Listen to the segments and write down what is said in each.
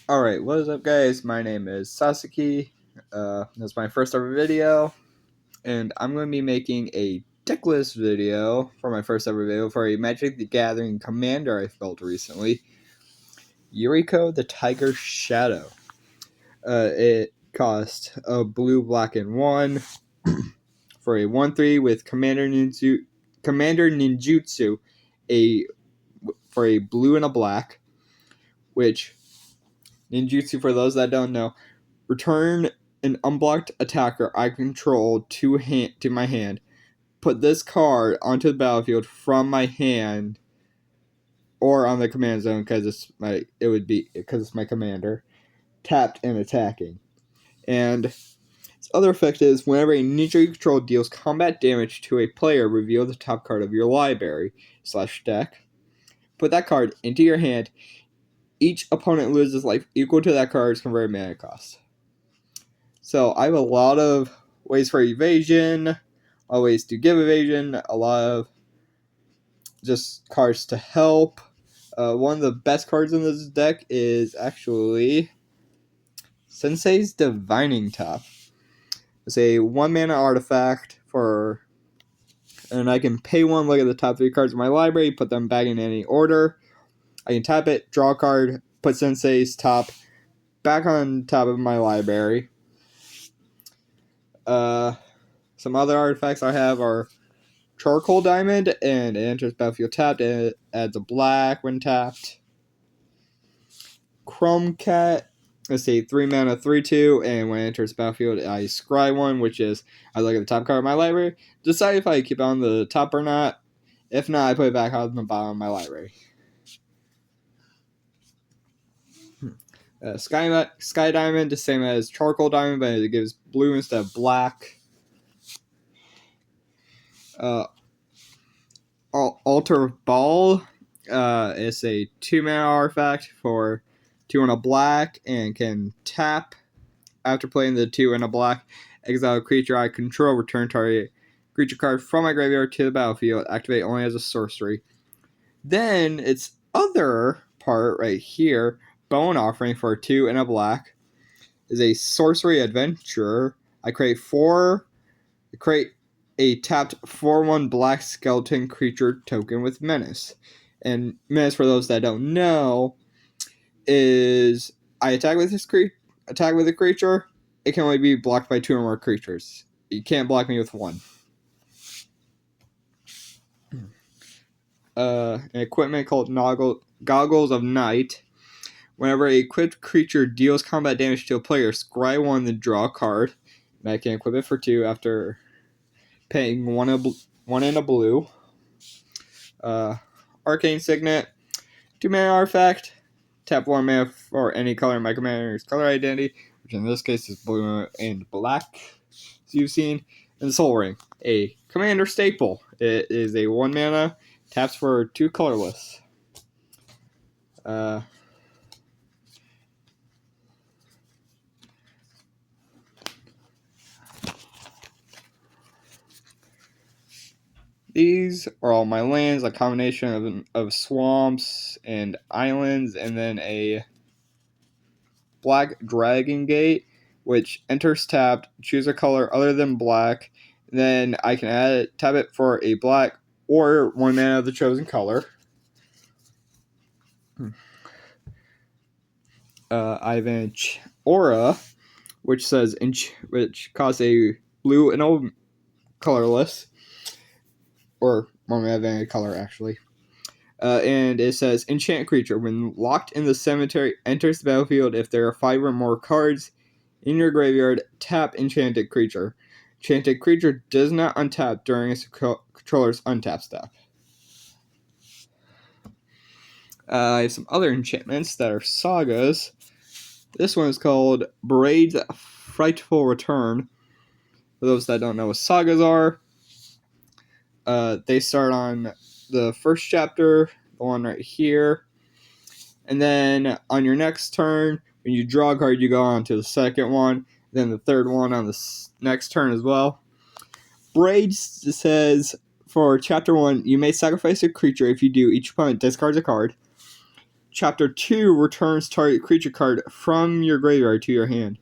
Alright, what is up guys? My name is Sasuke. This is my first ever video, and I'm going to be making a deck list video for my first ever video for a Magic the Gathering commander I built recently. Yuriko the Tiger Shadow. It cost a blue, black, and 1 for a 1/3 with Commander Ninjutsu for a blue and a black, which Ninjutsu, for those that don't know, return an unblocked attacker I control to my hand. Put this card onto the battlefield from my hand or on the command zone because it's my commander, tapped and attacking. And its other effect is whenever a ninja you control deals combat damage to a player, reveal the top card of your library/deck. Put that card into your hand. Each opponent loses life equal to that card's converted mana cost. So I have a lot of ways for evasion, ways to give evasion, a lot of just cards to help. One of the best cards in this deck is actually Sensei's Divining Top. It's a 1 mana artifact and I can pay 1, look at the top 3 cards of my library, put them back in any order. I can tap it, draw a card, put Sensei's Top back on top of my library. Some other artifacts I have are Charcoal Diamond, and it enters battlefield tapped, and it adds a black when tapped. Chrome Cat, it's a 3 mana 3/2, and when it enters battlefield, I scry 1, which is I look at the top card of my library, decide if I keep it on the top or not. If not, I put it back on the bottom of my library. Sky Diamond, the same as Charcoal Diamond, but it gives blue instead of black. Altar Ball is a 2 mana artifact for 2 and a black, and can tap after playing the 2 and a black. Exile a creature I control, return target creature card from my graveyard to the battlefield, activate only as a sorcery. Then its other part right here, Bone Offering for 2 and a black, is a sorcery adventure. I create a tapped 4/1 black skeleton creature token with Menace. And Menace, for those that don't know, is I attack with a creature. It can only be blocked by 2 or more creatures. You can't block me with 1. An equipment called Goggles of Night. Whenever a equipped creature deals combat damage to a player, scry 1, then draw a card. And I can equip it for 2 after paying 1 in a blue. Arcane Signet, 2 mana artifact. Tap 1 mana for any color in my commander's color identity, which in this case is blue and black, as you've seen. And the Soul Ring, a commander staple. It is a 1 mana, taps for 2 colorless. These are all my lands, a combination of swamps and islands, and then a Black Dragon Gate, which enters tapped, choose a color other than black, then I can tap it for a black or 1 mana of the chosen color. I have an Aura, which costs a blue and a colorless, or 1 mana of any color actually. And it says, enchant creature. When locked in the cemetery, enters the battlefield. If there are 5 or more cards in your graveyard, tap enchanted creature. Enchanted creature does not untap during its controller's untap step. I have some other enchantments that are sagas. This one is called Braid's Frightful Return. For those that don't know what sagas are, they start on the first chapter, the one right here, and then on your next turn, when you draw a card, you go on to the second one, then the third one on the next turn as well. Braid says, for chapter 1, you may sacrifice a creature. If you do, each opponent discards a card. Chapter 2 returns target creature card from your graveyard to your hand.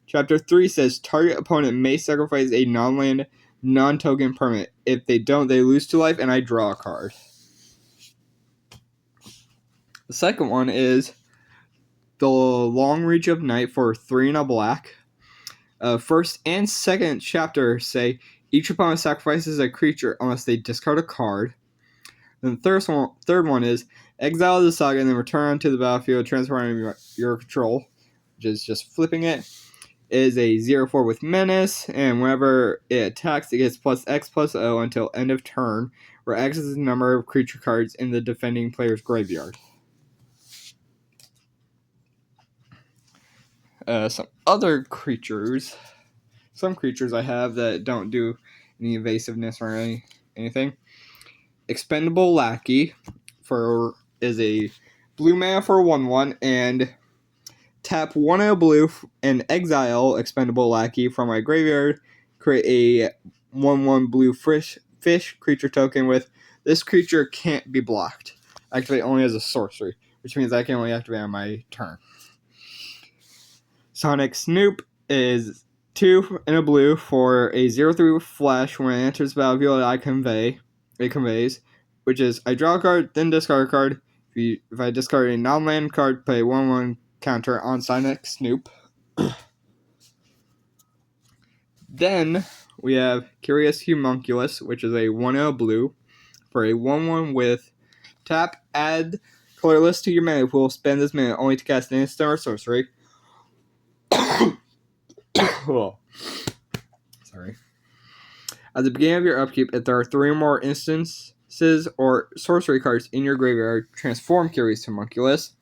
Chapter 3 says target opponent may sacrifice a non-land, non-token permanent. If they don't, they lose 2 life and I draw a card. The second one is the Long Reach of Night for 3 and a black. First and second chapter say each opponent sacrifices a creature unless they discard a card. Then the third one is exile the saga and then return to the battlefield, transferring your control, which is just flipping it. It is a 0/4 with menace, and whenever it attacks, it gets +X+O until end of turn, where X is the number of creature cards in the defending player's graveyard. Some creatures I have that don't do any evasiveness or anything. Expendable Lackey is a blue mana for 1/1, and tap 1 of blue and exile Expendable Lackey from my graveyard. Create a 1/1 blue fish creature token with this creature can't be blocked. Activate only as a sorcery, which means I can only activate on my turn. Sonic Snoop is 2 and a blue for a 0/3 with flash. When it enters the battlefield, it conveys, which is I draw a card, then discard a card. If I discard a non-land card, play 1/1 counter on Sonic Snoop. Then we have Curious Homunculus, which is a 1 and a blue for a 1/1 with tap, add colorless to your mana pool, spend this mana only to cast an instant or sorcery. Oh. Sorry. At the beginning of your upkeep, if there are 3 or more instances or sorcery cards in your graveyard, transform Curious Homunculus.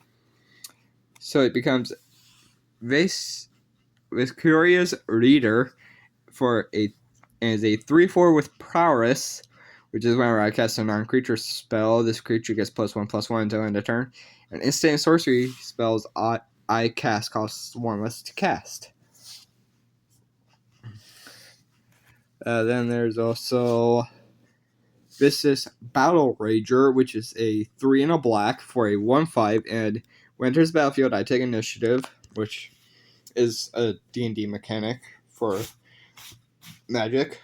So it becomes this Curious Reader as a 3/4 with Prowess, which is whenever I cast a non-creature spell, this creature gets +1/+1 until end of turn. And instant sorcery spells I cast costs 1 less to cast. Then there's also Vicious Battle Rager, which is a 3 and a black for a 1/5, and when it enters the battlefield, I take initiative, which is a D&D mechanic for Magic.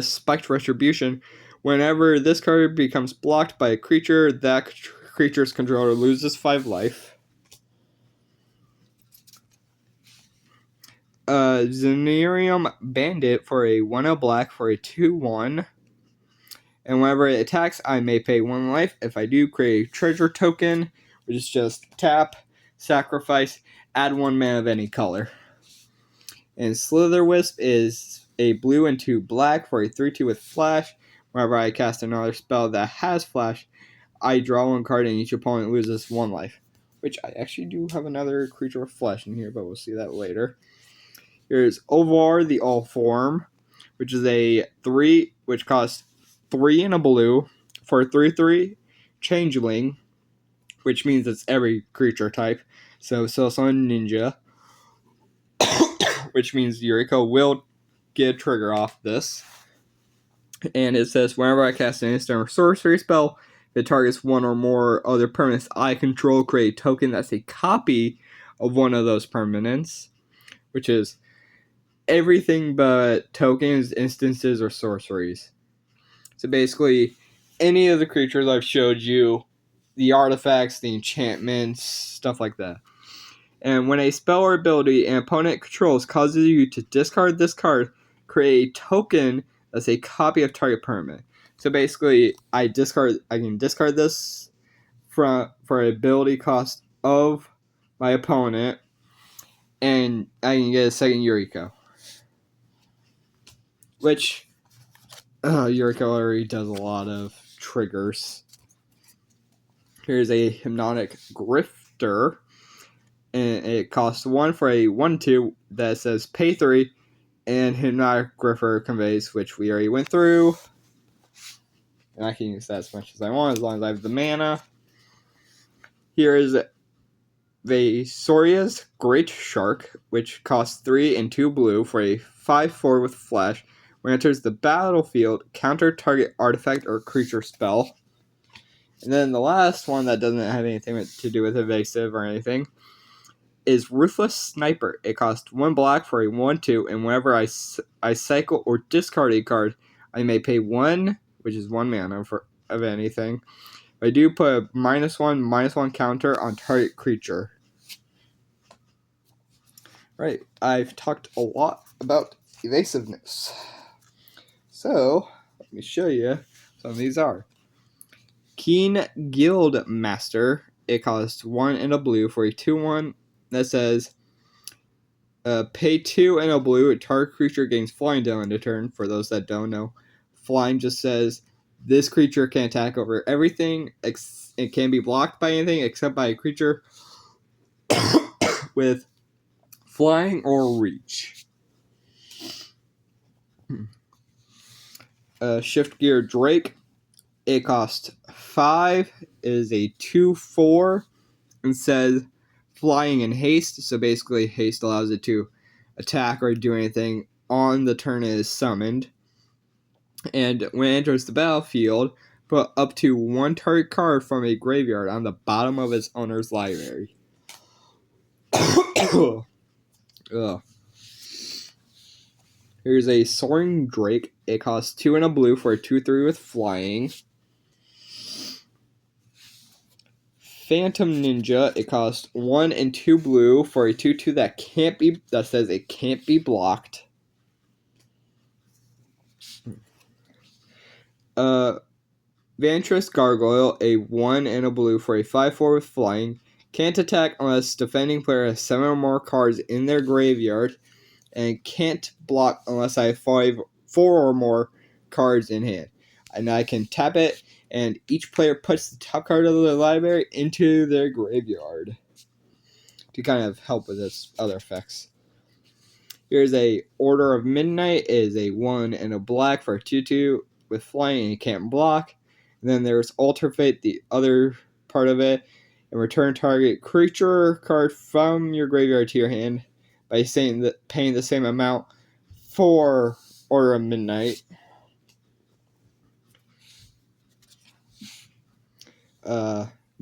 Spiked Retribution. Whenever this card becomes blocked by a creature, that creature's controller loses 5 life. Zenarium Bandit for a 1 black for a 2/1. And whenever it attacks, I may pay 1 life. If I do, create a treasure token, which is just tap, sacrifice, add 1 mana of any color. And Slitherwisp is a blue and 2 black for a 3/2 with flash. Whenever I cast another spell that has flash, I draw 1 card and each opponent loses 1 life. Which I actually do have another creature with flash in here, but we'll see that later. Here's Ovar the All-Form, which is a 3, which costs 3 and a blue for a 3/3 changeling, which means it's every creature type. So Silson Ninja, which means Yuriko will get a trigger off this. And it says, whenever I cast an instant or sorcery spell, if it targets 1 or more other permanents I control, create a token that's a copy of one of those permanents, which is everything but tokens, instances, or sorceries. So basically, any of the creatures I've showed you, the artifacts, the enchantments, stuff like that. And when a spell or ability an opponent controls causes you to discard this card, create a token that's a copy of target permanent. So basically, I can discard this for ability cost of my opponent, and I can get a second Yuriko. Which, Yuriko already does a lot of triggers. Here's a Hypnotic Grifter, and it costs 1 for a 1/2 that says pay 3, and Hypnotic Grifter conveys, which we already went through. And I can use that as much as I want, as long as I have the mana. Here is Vesoria's Great Shark, which costs 3 and 2 blue for a 5/4 with flash. When it enters the battlefield, counter target artifact or creature spell. And then the last one that doesn't have anything to do with evasive or anything is Ruthless Sniper. It costs 1 black for a 1/2, and whenever I cycle or discard a card, I may pay 1, which is 1 mana of anything. I do put a -1/-1 counter on target creature. Right, I've talked a lot about evasiveness. So, let me show you some of these are. Keen Guild Master. It costs 1 and a blue for a 2/1 that says pay 2 and a blue. Target creature gains flying down end of turn. For those that don't know, flying just says this creature can attack over everything. It can be blocked by anything except by a creature with flying or reach. Shift Gear Drake. It costs 5. It is a 2/4 and says flying and haste. So basically, haste allows it to attack or do anything on the turn it is summoned. And when it enters the battlefield, put up to 1 target card from a graveyard on the bottom of its owner's library. Ugh. Here's a Soaring Drake. It costs 2 and a blue for a 2/3 with flying. Phantom Ninja. It costs 1 and 2 blue for a 2/2 that says it can't be blocked. Vantress Gargoyle. A 1 and a blue for a 5/4 with flying. Can't attack unless defending player has 7 or more cards in their graveyard, and can't block unless I have 4 or more cards in hand. And I can tap it, and each player puts the top card of their library into their graveyard to kind of help with its other effects. Here's a Order of Midnight. It is a 1 and a black for a 2/2 with flying, and you can't block. And then there's Alter Fate, the other part of it, and return target creature card from your graveyard to your hand by paying the same amount for Order of Midnight.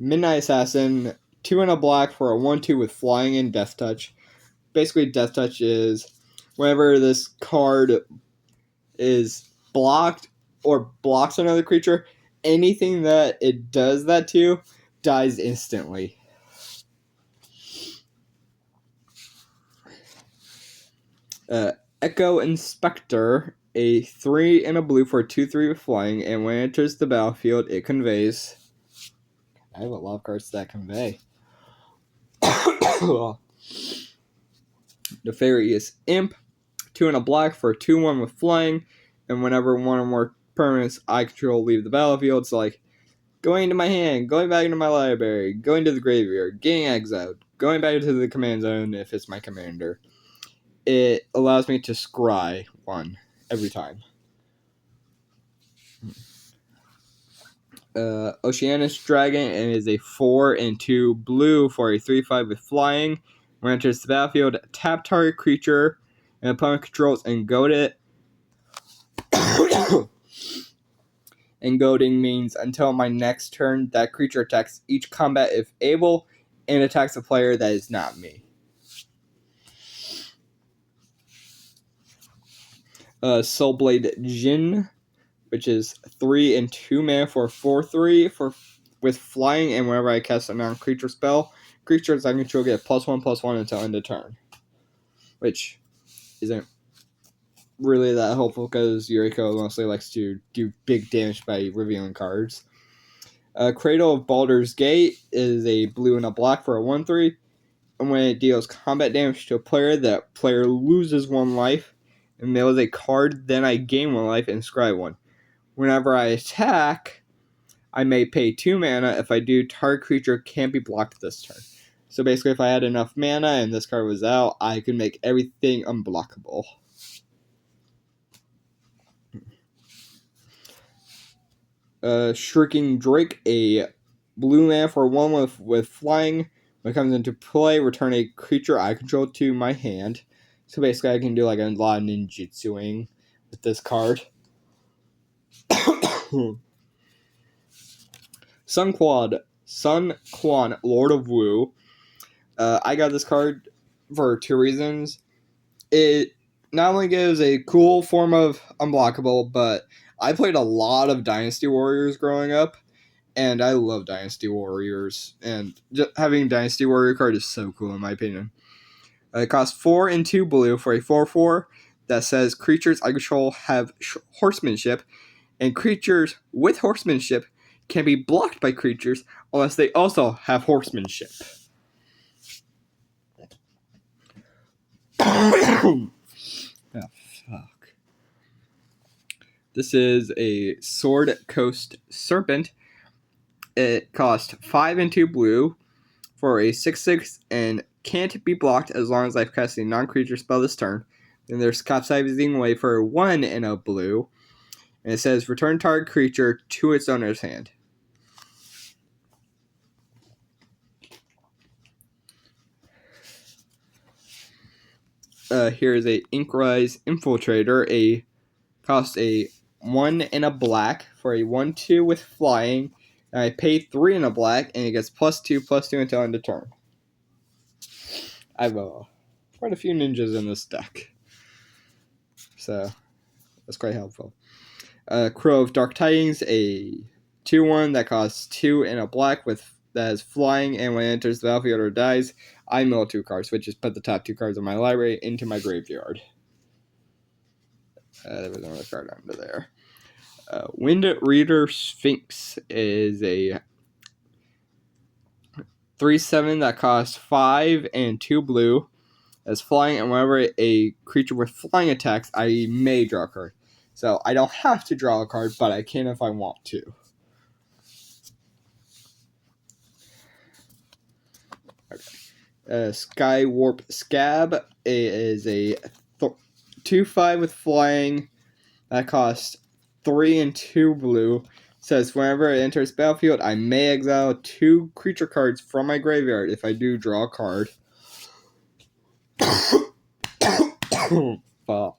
Midnight Assassin, 2 and a black for a 1/2 with flying and Death Touch. Basically, Death Touch is whenever this card is blocked or blocks another creature, anything that it does that to dies instantly. Echo Inspector, a 3 and a blue for a 2/3 with flying, and when it enters the battlefield, it conveys. I have a lot of cards that convey. Nefarious Imp, 2 and a black for a 2/1 with flying, and whenever 1 or more permanents I control leave the battlefield, it's like going into my hand, going back into my library, going to the graveyard, getting exiled, going back to the command zone if it's my commander. It allows me to scry 1 every time. Oceanus Dragon, and is a 4 and 2 blue for a 3/5 with flying. When it enters the battlefield, tap target creature and opponent controls and goad it. And goading means until my next turn, that creature attacks each combat if able, and attacks a player that is not me. Soulblade Jin, which is 3 and 2 mana for 4/3 with flying, and whenever I cast a non-creature spell, creatures I control get +1/+1 until end of turn. Which isn't really that helpful because Yuriko mostly likes to do big damage by revealing cards. Cradle of Baldur's Gate is a blue and a black for a 1/3, and when it deals combat damage to a player, that player loses 1 life, and mills a card, then I gain 1 life and scry 1. Whenever I attack, I may pay 2 mana. If I do, target creature can't be blocked this turn. So basically, if I had enough mana and this card was out, I could make everything unblockable. Shrieking Drake, a blue mana for 1 with flying. When it comes into play, return a creature I control to my hand. So basically, I can do like a lot of ninjutsuing with this card. Sun Quan, Lord of Wu. I got this card for 2 reasons. It not only gives a cool form of unblockable, but I played a lot of Dynasty Warriors growing up, and I love Dynasty Warriors. And just having Dynasty Warrior card is so cool, in my opinion. It costs 4 and 2 blue for a 4/4 that says creatures I control have horsemanship, and creatures with horsemanship can be blocked by creatures unless they also have horsemanship. Oh, fuck. This is a Sword Coast Serpent. It costs 5 and 2 blue for a 6/6 and can't be blocked as long as I've cast a non-creature spell this turn. Then there's Capsizing Away for 1 and a blue. And it says return target creature to its owner's hand. Here is a Inkrise Infiltrator. Costs a 1 and a black for a 1/2 with flying. And I pay 3 and a black, and it gets +2/+2 until end of turn. I have quite a few ninjas in this deck, so that's quite helpful. Crow of Dark Tidings, a 2/1 that costs 2 and a black that has flying, and when it enters the battlefield or dies, I mill 2 cards, which is put the top 2 cards of my library into my graveyard. There was another card under there. Wind Reader Sphinx is a 3/7 that costs 5 and 2 blue. As flying, and whenever a creature with flying attacks, I may draw a card. So I don't have to draw a card, but I can if I want to. Okay. Sky Warp Scab is a 2/5 with flying that costs 3 and 2 blue. Says whenever it enters battlefield, I may exile 2 creature cards from my graveyard if I do draw a card. Fuck.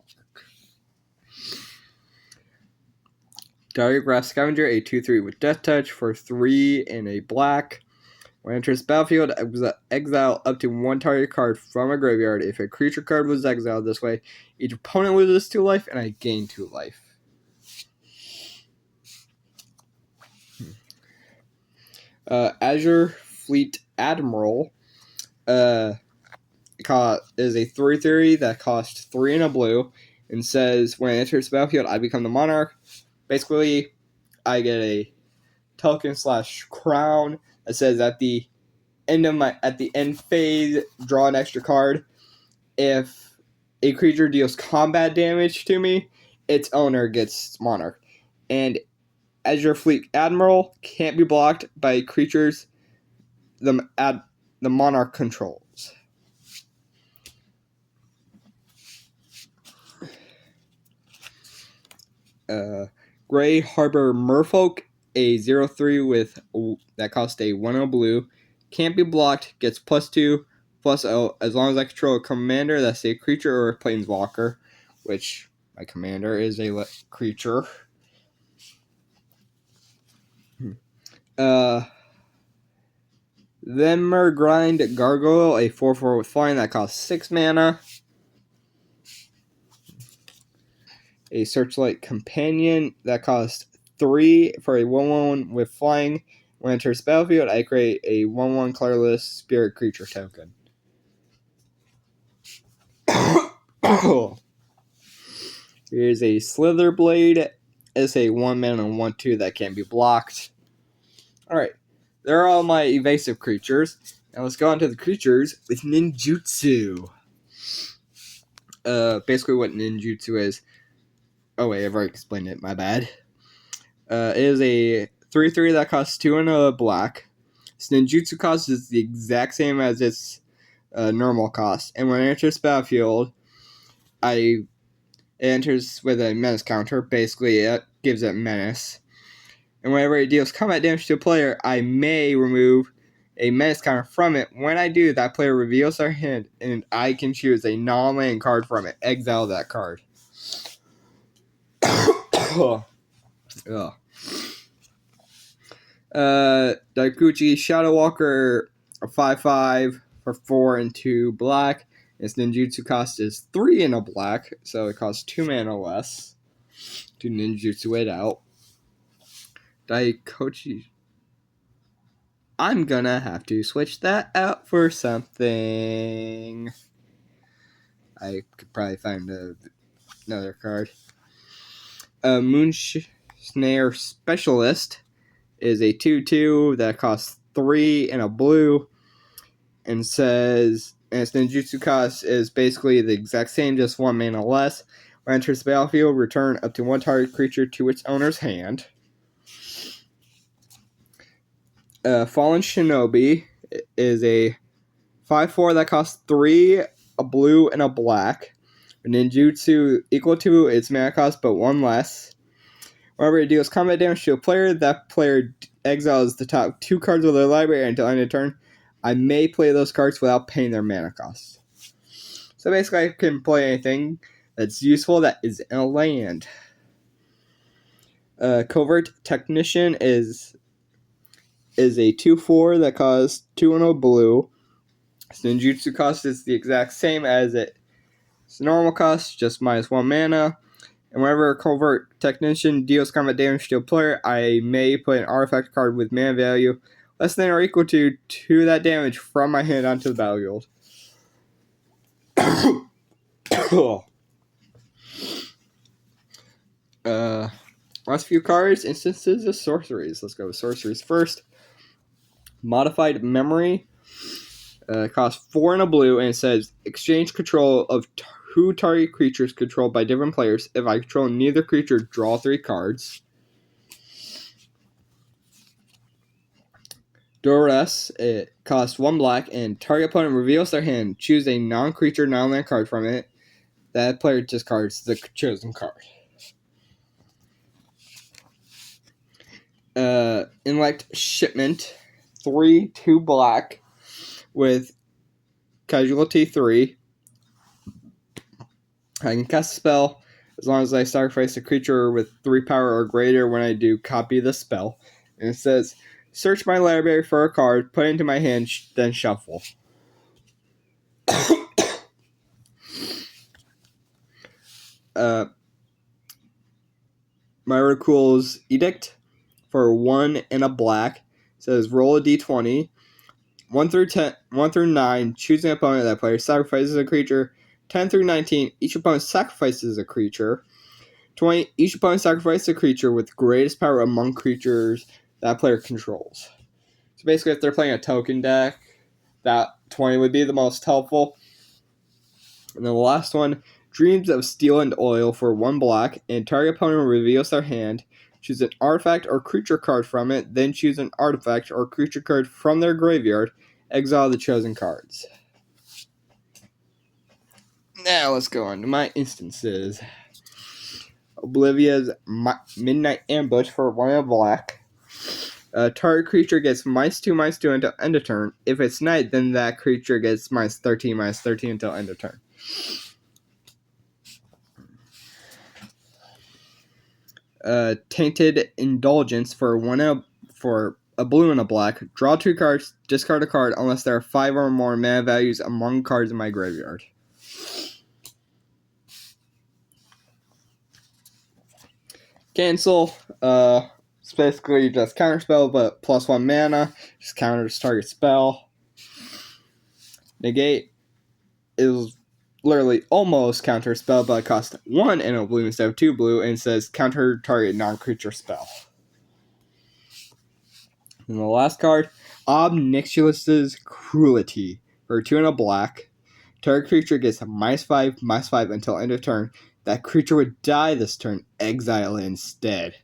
Diagraph Scavenger, a 2/3 with Death Touch for 3 and a black. When it enters battlefield, exile up to 1 target card from a graveyard. If a creature card was exiled this way, each opponent loses 2 life and I gain 2 life. Azure Fleet Admiral is a 3/3 that costs 3 and a blue and says when it enters the battlefield, I become the monarch. Basically, I get a token/crown that says at the end phase, draw an extra card. If a creature deals combat damage to me, its owner gets monarch. And Azure Fleet Admiral can't be blocked by creatures the monarch controls. Grey Harbor Merfolk, a 0/3 that costs a 1/0 blue, can't be blocked, gets +2/+0 as long as I control a commander that's a creature or a planeswalker, which my commander is a creature. Lemmergrind Gargoyle, a 4/4 with flying that costs 6 mana. A Searchlight Companion that costs 3 for a 1/1 with flying. When it enters battlefield, I create a 1/1 colorless spirit creature token. Here's a Slitherblade. It's a 1-mana and 1/2 that can't be blocked. Alright, there are all my evasive creatures. Now let's go on to the creatures with ninjutsu. Basically what ninjutsu is. Oh wait, I've already explained it, my bad. It is a 3/3 that costs 2 and a black. Its ninjutsu cost is the exact same as its normal cost. And when it enters battlefield, it enters with a menace counter. Basically, it gives it menace. And whenever it deals combat damage to a player, I may remove a menace counter from it. When I do, that player reveals their hand, and I can choose a non-land card from it. Exile that card. Ugh. Daikuchi Shadow Walker, a 5/5 for 4 and 2 black. Its ninjutsu cost is 3 and a black, so it costs 2 mana less to ninjutsu it out. Daikochi. I'm gonna have to switch that out for something. I could probably find another card. Moonsnare Specialist is a 2/2 that costs 3 and a blue, and says, and its ninjutsu cost is basically the exact same, just 1 mana less. When it enters the battlefield, return up to 1 target creature to its owner's hand. Fallen Shinobi is a 5/4 that costs 3, a blue, and a black. Ninjutsu equal to its mana cost, but 1 less. Whenever it deals combat damage to a player, that player exiles the top 2 cards of their library until end of turn. I may play those cards without paying their mana cost. So basically, I can play anything that's useful that is in a land. Covert Technician is a 2/4 that costs 2 and a blue. Its ninjutsu cost is the exact same as its normal cost, just minus 1 mana. And whenever a Covert Technician deals combat damage to a player, I may put an artifact card with mana value less than or equal to that damage from my hand onto the battlefield. Last few cards, instances of sorceries. Let's go with sorceries first. Modified Memory costs 4 and a blue, and it says exchange control of 2 target creatures controlled by different players. If I control neither creature, draw 3 cards. Duress, it costs 1 black, and target opponent reveals their hand. Choose a non-creature, non-land card from it. That player discards the chosen card. Intellect Shipment, 3/2 black with casualty 3. I can cast a spell as long as I sacrifice a creature with 3 power or greater. When I do, copy the spell. And it says, search my library for a card, put it into my hand, then shuffle. Myrakul's Edict for 1 and a black. It says roll a d20. 1 through 9, choose an opponent. That player sacrifices a creature. 10 through 19, each opponent sacrifices a creature. 20, each opponent sacrifices a creature with greatest power among creatures that player controls. So basically, if they're playing a token deck, that 20 would be the most helpful. And then the last one, Dreams of Steel and Oil for 1 black, and target opponent reveals their hand. Choose an artifact or creature card from it, then choose an artifact or creature card from their graveyard. Exile the chosen cards. Now let's go on to my instances. Oblivia's Midnight Ambush for 1 and black. Target creature gets -2/-2 until end of turn. If it's night, then that creature gets -13/-13 until end of turn. Tainted Indulgence for a blue and a black. Draw 2 cards, discard a card unless there are 5 or more mana values among cards in my graveyard. Cancel. It's basically just counterspell, but +1 mana. Just counters target spell. Negate is literally almost counterspell, but it costs 1 and a blue instead of 2 blue, and says counter target non-creature spell. And the last card, Obnixilus's Cruelty for 2 and a black. Target creature gets -5/-5 until end of turn. That creature would die this turn. Exile it instead.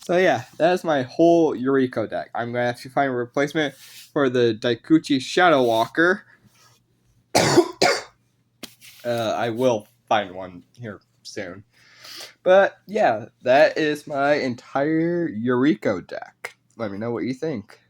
So yeah, that's my whole Yuriko deck. I'm going to have to find a replacement for the Daikuchi Shadow Walker. I will find one here soon. But yeah, that is my entire Yuriko deck. Let me know what you think.